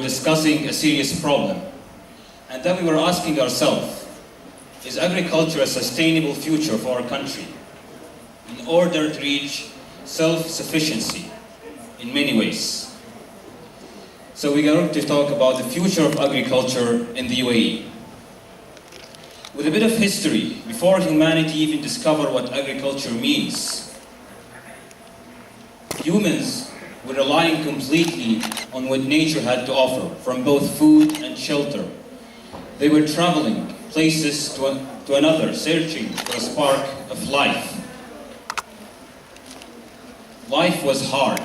discussing a serious problem. And then we were asking ourselves, is agriculture a sustainable future for our country in order to reach self-sufficiency in many ways? So we are going to talk about the future of agriculture in the UAE. With a bit of history, before humanity even discovered what agriculture means, humans were relying completely on what nature had to offer, from both food and shelter. They were traveling places to another, searching for a spark of life. Life was hard.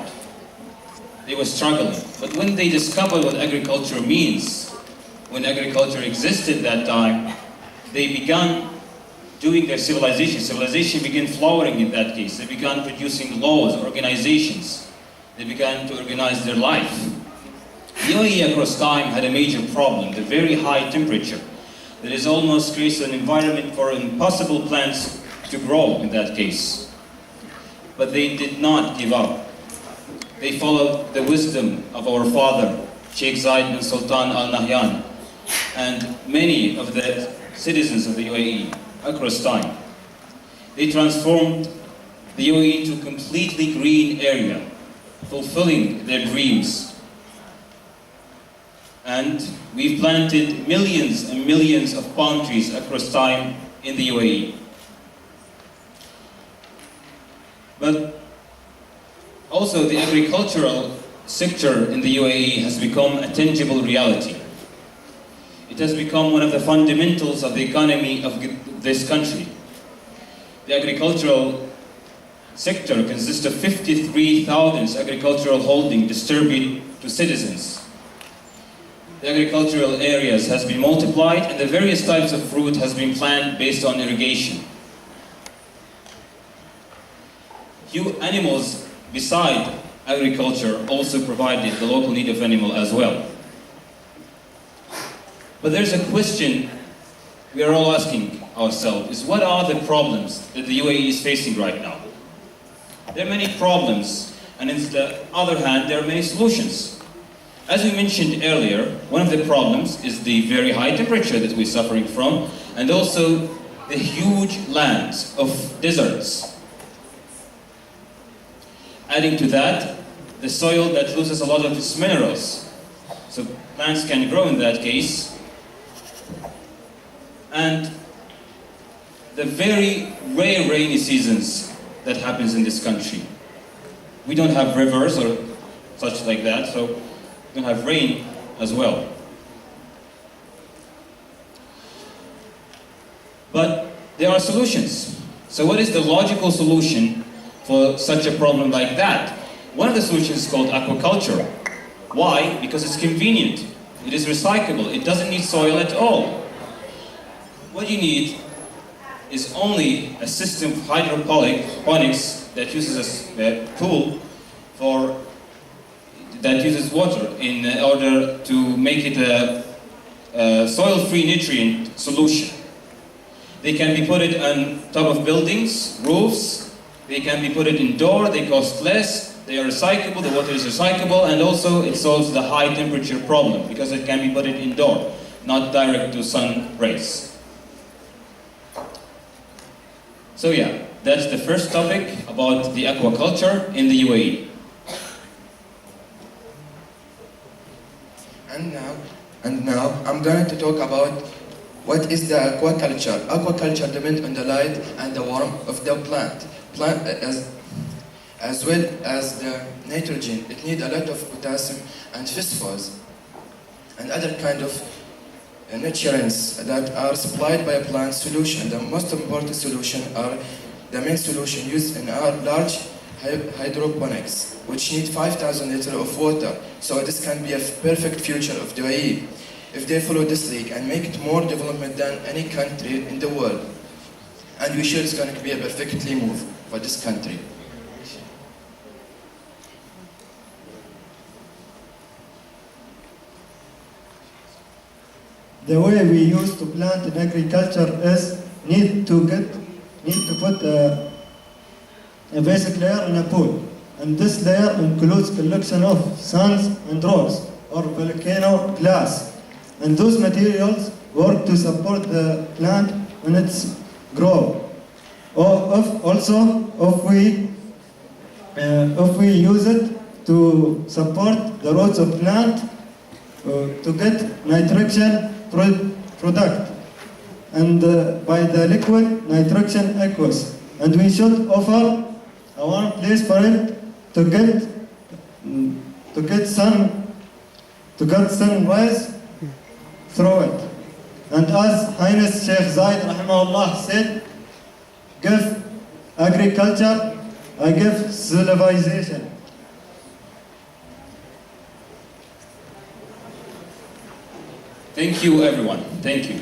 They were struggling. But when they discovered what agriculture means, when agriculture existed that time, they began doing their civilization. Civilization began flowering in that case. They began producing laws, organizations. They began to organize their life. The UAE across time had a major problem, the very high temperature. That is almost creates an environment for impossible plants to grow in that case. But they did not give up. They followed the wisdom of our father, Sheikh Zayed bin Sultan Al Nahyan, and many of the citizens of the UAE across time. They transformed the UAE into a completely green area, fulfilling their dreams. And we've planted millions and millions of palm trees across time in the UAE. But also the agricultural sector in the UAE has become a tangible reality. It has become one of the fundamentals of the economy of this country. The agricultural sector consists of 53,000 agricultural holdings distributed to citizens. The agricultural areas has been multiplied and the various types of fruit has been planted based on irrigation. Few animals beside agriculture also provided the local need of animal as well. But there's a question we are all asking ourselves, is what are the problems that the UAE is facing right now? There are many problems, and on the other hand, there are many solutions. As we mentioned earlier, one of the problems is the very high temperature that we're suffering from, and also the huge lands of deserts. Adding to that, the soil that loses a lot of its minerals. So plants can grow in that case. And the very rare rainy seasons that happens in this country. We don't have rivers or such like that, so we don't have rain as well. But there are solutions. So what is the logical solution for such a problem like that? One of the solutions is called aquaculture. Why? Because it's convenient. It is recyclable. It doesn't need soil at all. What you need is only a system of hydroponics that uses a tool that uses water in order to make it a soil-free nutrient solution. They can be put on top of buildings, roofs. They can be put indoor. They cost less. They are recyclable. The water is recyclable, and also it solves the high temperature problem because it can be put indoor, not direct to sun rays. So yeah, that's the first topic about the aquaculture in the UAE. And now I'm going to talk about what is the aquaculture. Aquaculture depends on the light and the warmth of the plant as well as the nitrogen. It needs a lot of potassium and phosphorus and other kind of nutrients that are supplied by a plant solution. The most important solution are the main solution used in our large hydroponics, which need 5,000 liters of water. So this can be a perfect future of the UAE if they follow this league and make it more development than any country in the world. And we sure it's going to be a perfectly move for this country. The way we used to plant in agriculture is need to put a basic layer in a pool, and this layer includes collection of sands and rocks or volcano glass. And those materials work to support the plant when it's grow. If we use it to support the roots of plant to get nitrogen product, and by the liquid nitrogen aqueous. And we should offer a one place for it to get sunrise through it. And as Highness Sheikh Zayed Rahimahullah said, give agriculture, I give civilization. Thank you, everyone. Thank you.